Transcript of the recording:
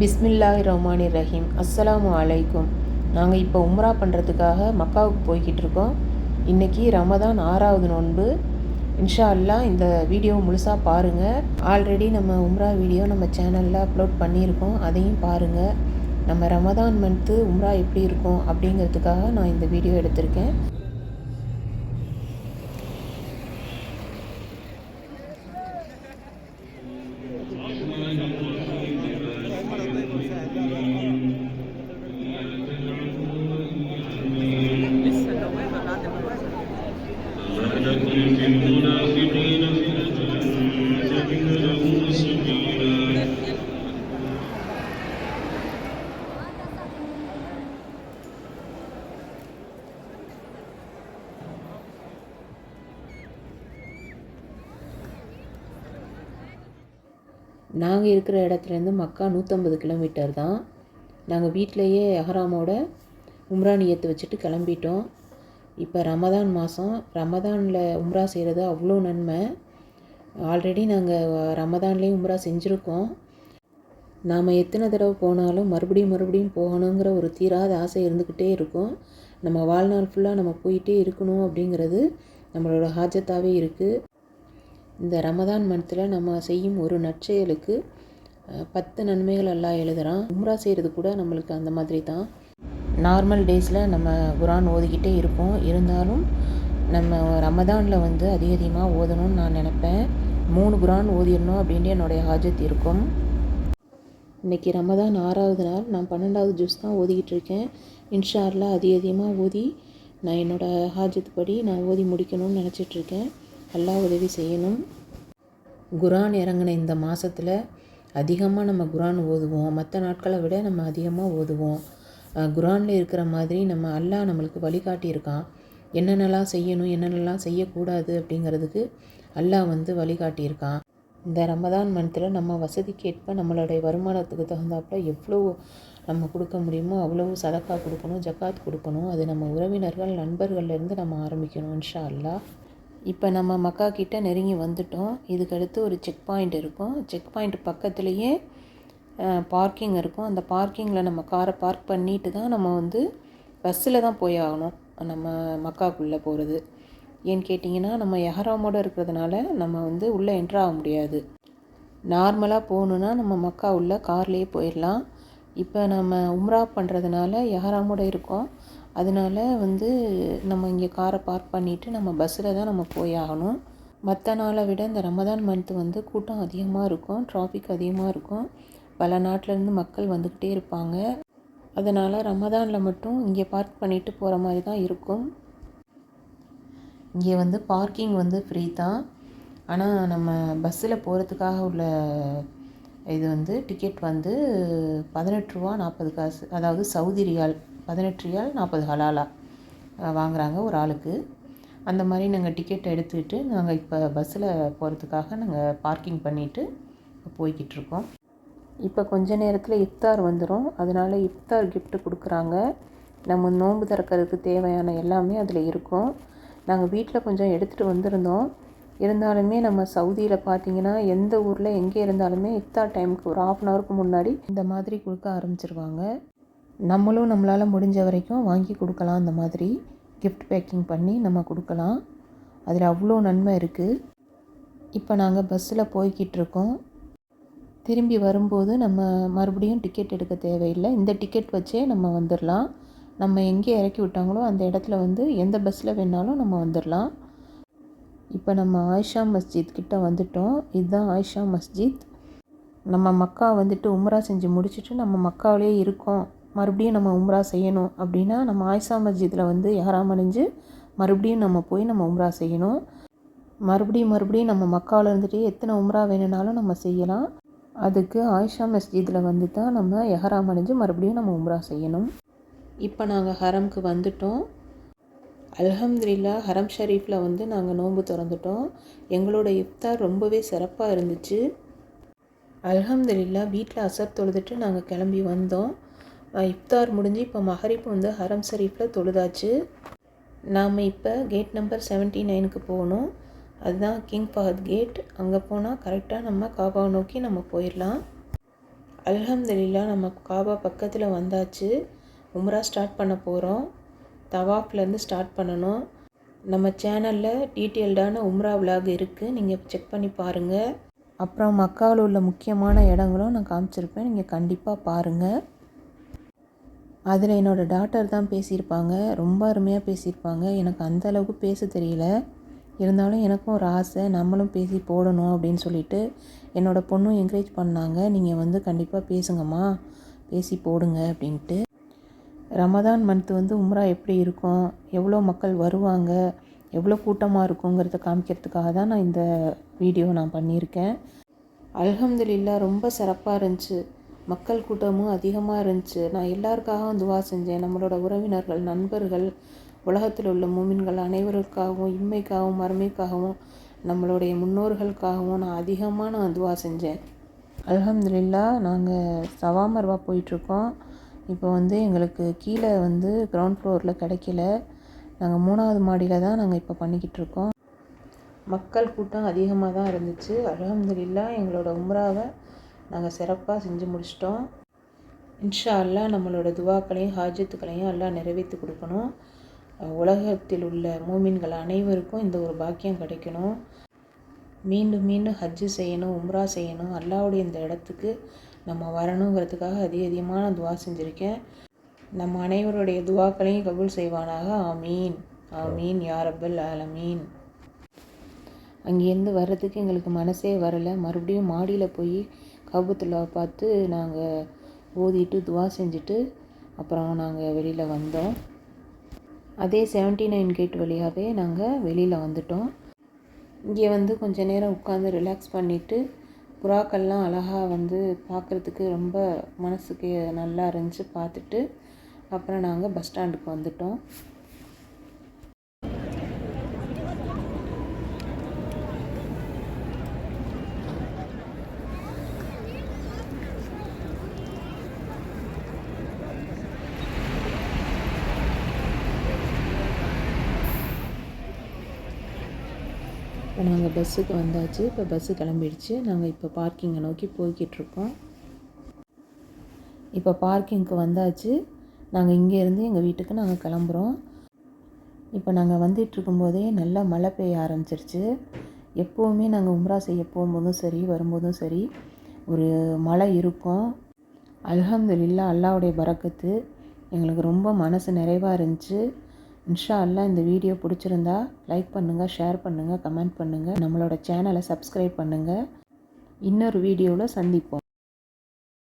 பிஸ்மில்லாஹிர் ரஹ்மானிர் ரஹீம். அஸ்ஸலாமு அலைக்கும். நாங்கள் இப்போ உம்ரா பண்ணுறதுக்காக மக்காவுக்கு போய்கிட்டு இருக்கோம். இன்றைக்கி ரமதான் 6வது நோன்பு. இன்ஷா அல்லாஹ் இந்த வீடியோ முழுசாக பாருங்கள். ஆல்ரெடி நம்ம உம்ரா வீடியோ நம்ம சேனலில் அப்லோட் பண்ணியிருக்கோம், அதையும் பாருங்கள். நம்ம ரமதான் மந்த்து உம்ரா எப்படி இருக்கும் அப்படிங்கிறதுக்காக நான் இந்த வீடியோ எடுத்திருக்கேன். நாங்கள் இருக்கிற இடத்துலேருந்து மக்கா 150 கிலோமீட்டர் தான். நாங்கள் வீட்டிலையே எஹ்ராமோட உம்ரா நியத்து வச்சுட்டு கிளம்பிட்டோம். இப்போ ரமதான் மாதம், ரமதானில் உம்ரா செய்கிறது அவ்வளோ நன்மை. ஆல்ரெடி நாங்கள் ரமதான்லேயும் உம்ரா செஞ்சுருக்கோம். நாம் எத்தனை தடவை போனாலும் மறுபடியும் போகணுங்கிற ஒரு தீராத ஆசை இருந்துக்கிட்டே இருக்கும். நம்ம வாழ்நாள் ஃபுல்லாக நம்ம போயிட்டே இருக்கணும் அப்படிங்கிறது நம்மளோட ஹாஜத்தாகவே இருக்குது. இந்த ரமதான் மந்த்தில் நம்ம செய்யும் ஒரு நற்செயலுக்கு 10 நன்மைகள் எல்லாம் எழுதுகிறான். உம்ரா செய்கிறது கூட நம்மளுக்கு அந்த மாதிரி தான். நார்மல் டேஸில் நம்ம குரான் ஓதிக்கிட்டே இருப்போம். இருந்தாலும் நம்ம ரமதானில் வந்து அதிகமாக ஓதணும்னு நான் நினப்பேன். 3 குரான் ஓதிடணும் அப்படின்ட்டு என்னுடைய ஹாஜத் இருக்கும். இன்றைக்கி ரமதான் 6வது நாள். நான் 12வது ஜூஸ் தான் ஓதிக்கிட்டு இருக்கேன். இன்ஷா அல்லாஹ் அதிகமாக ஓதி நான் என்னோடய ஹாஜத் படி நான் ஓதி முடிக்கணும்னு நினச்சிட்ருக்கேன். அல்லாஹ் உதவி செய்யணும். குரான் இறங்கின இந்த மாதத்தில் அதிகமாக நம்ம குரான் ஓதுவோம். மற்ற நாட்களை விட நம்ம அதிகமாக ஓதுவோம். குரானில் இருக்கிற மாதிரி நம்ம அல்லாஹ் நம்மளுக்கு வழிகாட்டியிருக்கான். என்னென்னலாம் செய்யணும், என்னென்னலாம் செய்யக்கூடாது அப்படிங்கிறதுக்கு அல்லாஹ் வந்து வழிகாட்டியிருக்கான். இந்த ரமதான் மந்த்தில் நம்ம வசதிக்கேற்ப நம்மளுடைய வருமானத்துக்கு தகுந்தாப்புல எவ்வளோ நம்ம கொடுக்க முடியுமோ அவ்வளவு சதக்கா கொடுக்கணும், ஜக்காத் கொடுக்கணும். அது நம்ம உறவினர்கள், நண்பர்கள்லேருந்து நம்ம ஆரம்பிக்கணும் இன்ஷா அல்லாஹ். இப்போ நம்ம மக்கா கிட்ட நெருங்கி வந்துட்டோம். இதுக்கடுத்து ஒரு செக் பாயிண்ட் இருக்கும். செக் பாயிண்ட் பக்கத்துலேயே பார்க்கிங் இருக்கும். அந்த பார்க்கிங்கில் நம்ம காரை பார்க் பண்ணிட்டு தான் நம்ம வந்து பஸ்ஸில் தான் போய் ஆகணும். நம்ம மக்காக்குள்ளே போகிறது ஏன்னு கேட்டிங்கன்னா, நம்ம எஹ்ராமோடு இருக்கிறதுனால நம்ம வந்து உள்ளே என்ட்ரு ஆக முடியாது. நார்மலாக போகணுன்னா நம்ம மக்கா உள்ள கார்லேயே போயிடலாம். இப்போ நம்ம உம்ரா பண்ணுறதுனால எஹ்ராமோடு இருக்கோம். அதனால வந்து நம்ம இங்கே காரை பார்க் பண்ணிவிட்டு நம்ம பஸ்ஸில் தான் நம்ம போய் ஆகணும். மற்ற நாளை விட இந்த ரமதான் மந்த்து வந்து கூட்டம் அதிகமாக இருக்கும், டிராஃபிக் அதிகமாக இருக்கும். பல நாட்டிலேருந்து மக்கள் வந்துக்கிட்டே இருப்பாங்க. அதனால் ரமதானில் மட்டும் இங்கே பார்க் பண்ணிவிட்டு போகிற மாதிரி தான் இருக்கும். இங்கே வந்து பார்க்கிங் வந்து ஃப்ரீ தான். ஆனால் நம்ம பஸ்ஸில் போகிறதுக்காக உள்ள இது வந்து டிக்கெட் வந்து 18 ரூபா 40 காசு, அதாவது சவுதி ரியால் 18 ரியால் 40 ஹலாலா வாங்குகிறாங்க ஒரு ஆளுக்கு. அந்த மாதிரி நாங்கள் டிக்கெட் எடுத்துக்கிட்டு நாங்கள் இப்போ பஸ்ஸில் போகிறதுக்காக நாங்கள் பார்க்கிங் பண்ணிவிட்டு போய்கிட்டு இருக்கோம். இப்போ கொஞ்ச நேரத்தில் இஃப்தார் வந்துடும். அதனால் இஃப்தார் கிஃப்ட்டு கொடுக்குறாங்க. நம்ம நோன்பு திறக்கிறதுக்கு தேவையான எல்லாமே அதில் இருக்கும். நாங்கள் வீட்டில் கொஞ்சம் எடுத்துகிட்டு வந்திருந்தோம். இருந்தாலுமே நம்ம சவுதியில் பார்த்திங்கன்னா எந்த ஊரில் எங்கே இருந்தாலுமே இஃப்தார் டைமுக்கு ஒரு 1/2 அன் ஹவருக்கு முன்னாடி இந்த மாதிரி கொடுக்க ஆரம்பிச்சிருவாங்க. நம்மளும் நம்மளால் முடிஞ்ச வரைக்கும் வாங்கி கொடுக்கலாம். அந்த மாதிரி கிஃப்ட் பேக்கிங் பண்ணி நம்ம கொடுக்கலாம். அதில் அவ்வளோ நன்மை இருக்குது. இப்போ நாங்கள் பஸ்ஸில் போய்கிட்டு இருக்கோம். திரும்பி வரும்போது நம்ம மறுபடியும் டிக்கெட் எடுக்க தேவையில்லை. இந்த டிக்கெட் வச்சே நம்ம வந்துடலாம். நம்ம எங்கே இறக்கி விட்டாங்களோ அந்த இடத்துல வந்து எந்த பஸ்ஸில் வேணாலும் நம்ம வந்துடலாம். இப்போ நம்ம ஆயிஷா மஸ்ஜித் கிட்ட வந்துட்டோம். இதுதான் ஆயிஷா மஸ்ஜித். நம்ம மக்கா வந்துட்டு உம்ரா செஞ்சு முடிச்சுட்டு நம்ம மக்காவிலே இருக்கோம், மறுபடியும் நம்ம உம்ரா செய்யணும் அப்படின்னா நம்ம ஆயிஷா மஸ்ஜித்தில் வந்து எஹ்ராம் அணிஞ்சு மறுபடியும் நம்ம போய் நம்ம உம்ரா செய்யணும். மறுபடியும் நம்ம மக்காவில் இருந்துகிட்டே எத்தனை உம்ரா வேணும்னாலும் நம்ம செய்யலாம். அதுக்கு ஆயிஷா மஸ்ஜிதில் வந்து தான் நம்ம எஹ்ராம் அணிஞ்சு மறுபடியும் நம்ம உம்ரா செய்யணும். இப்போ நாங்கள் ஹரம்க்கு வந்துட்டோம். அல்ஹம்துலில்லாஹ் ஹரம் ஷரீஃபில் வந்து நாங்கள் நோன்பு திறந்துட்டோம். எங்களோட இஃப்தார் ரொம்பவே சிறப்பாக இருந்துச்சு. அல்ஹம்துலில்லாஹ் வீட்டில் அசர் தொழுதுட்டு நாங்கள் கிளம்பி வந்தோம். இஃப்தார் முடிஞ்சு இப்போ மஹரிப் வந்து ஹரம் ஷரீஃபில் தொழுதாச்சு. நாம் இப்போ கேட் நம்பர் 79க்கு போகணும். அதுதான் கிங் ஃபஹத் கேட். அங்கே போனால் கரெக்டாக நம்ம காபாவை நோக்கி நம்ம போயிடலாம். அல்ஹம்துலில்லாஹ் நம்ம காபா பக்கத்தில் வந்தாச்சு. உம்ரா ஸ்டார்ட் பண்ண போகிறோம். தவாஃப்லேருந்து ஸ்டார்ட் பண்ணணும். நம்ம சேனலில் டீட்டெயில்டான உம்ரா விலாக் இருக்குது, நீங்கள் செக் பண்ணி பாருங்கள். அப்புறம் மக்காவில் உள்ள முக்கியமான இடங்களும் நான் காமிச்சிருப்பேன், நீங்கள் கண்டிப்பாக பாருங்கள். அதில் என்னோடய டாட்டர் தான் பேசியிருப்பாங்க, ரொம்ப அருமையாக பேசியிருப்பாங்க. எனக்கு அந்த அளவுக்கு பேச தெரியல, இருந்தாலும் எனக்கும் ஒரு ஆசை நம்மளும் பேசி போடணும் அப்படின்னு சொல்லிட்டு என்னோடய பொண்ணும் என்கரேஜ் பண்ணாங்க. நீங்கள் கண்டிப்பாக பேசுங்கம்மா, பேசி போடுங்க அப்படின்ட்டு. ரமதான் மந்த் உம்ரா எப்படி இருக்கும், எவ்வளோ மக்கள் வருவாங்க, எவ்வளோ கூட்டமாக இருக்குங்கிறத காமிக்கிறதுக்காக தான் நான் இந்த வீடியோ பண்ணியிருக்கேன். அல்ஹம்துலில்லாஹ் ரொம்ப சிறப்பாக இருந்துச்சு. மக்கள் கூட்டமும் அதிகமாக இருந்துச்சு. நான் எல்லாருக்காகவும் துவா செஞ்சேன். நம்மளோட உறவினர்கள், நண்பர்கள், உலகத்தில் உள்ள மூமின்கள் அனைவருக்காகவும், இம்மைக்காகவும் மறுமைக்காகவும், நம்மளுடைய முன்னோர்களுக்காகவும் நான் துவா செஞ்சேன். அல்ஹம்துலில்லாஹ் நாங்கள் சவா மர்வா போயிட்டுருக்கோம். இப்போ எங்களுக்கு கீழே கிரவுண்ட் ஃப்ளோரில் கிடைக்கல. நாங்கள் 3வது மாடியில் தான் நாங்கள் இப்போ பண்ணிக்கிட்டு இருக்கோம். மக்கள் கூட்டம் அதிகமாக தான் இருந்துச்சு. அல்ஹம்துலில்லாஹ் எங்களோட உம்ராவை நாங்கள் சிறப்பாக செஞ்சு முடிச்சிட்டோம். இன்ஷா அல்லாஹ் நம்மளோட துவாக்களையும் ஹாஜத்துக்களையும் எல்லாம் நிறைவேற்றி கொடுக்கணும். உலகத்தில் உள்ள மூமின்கள் அனைவருக்கும் இந்த ஒரு பாக்கியம் கிடைக்கணும். மீண்டும் மீண்டும் ஹஜ்ஜு செய்யணும், உம்ரா செய்யணும், அல்லாஹ்வுடைய இந்த இடத்துக்கு நம்ம வரணுங்கிறதுக்காக அதிகமான துவா செஞ்சுருக்கேன். நம்ம அனைவருடைய துவாக்களையும் கபூல் செய்வானாக. ஆமீன் ஆமீன் யா ரப்பல் ஆலமீன். அங்கேருந்து வர்றதுக்கு எங்களுக்கு மனசே வரலை. மறுபடியும் மாடியில் போய் காபத்துல்லாவை பார்த்து நாங்கள் ஓதிட்டு துவா செஞ்சுட்டு அப்புறம் நாங்கள் வெளியில் வந்தோம். அதே 79 கேட் வழியாகவே நாங்கள் வெளியில் வந்துட்டோம். இங்கே கொஞ்ச நேரம் உட்காந்து ரிலாக்ஸ் பண்ணிவிட்டு புறாக்கள்லாம் அழகாக பார்க்குறதுக்கு ரொம்ப மனசுக்கு நல்லா இருந்துச்சு. பார்த்துட்டு அப்புறம் நாங்கள் பஸ் ஸ்டாண்டுக்கு வந்துட்டோம். இப்போ நாங்கள் பஸ்ஸுக்கு வந்தாச்சு. இப்போ பஸ்ஸு கிளம்பிடுச்சு. நாங்கள் இப்போ பார்க்கிங்கை நோக்கி போய்கிட்ருக்கோம். இப்போ பார்க்கிங்க்கு வந்தாச்சு. நாங்கள் இங்கேருந்து எங்கள் வீட்டுக்கு நாங்கள் கிளம்புறோம். இப்போ நாங்கள் வந்துட்டுருக்கும்போதே நல்லா மழை பெய்ய ஆரம்பிச்சிருச்சு. எப்போவுமே நாங்கள் உம்ரா செய்ய போகும்போதும் சரி, வரும்போதும் சரி, ஒரு மழை இருக்கும். அல்ஹம்துலில்லாஹ் அல்லாஹ்வுடைய பரக்கத்து எங்களுக்கு ரொம்ப மனசு நிறைவாக இருந்துச்சு. இன்ஷா அல்லாஹ் இந்த வீடியோ பிடிச்சிருந்தா லைக் பண்ணுங்கள், ஷேர் பண்ணுங்கள், கமெண்ட் பண்ணுங்கள். நம்மளோட சேனலை சப்ஸ்கிரைப் பண்ணுங்கள். இன்னொரு வீடியோவில் சந்திப்போம்.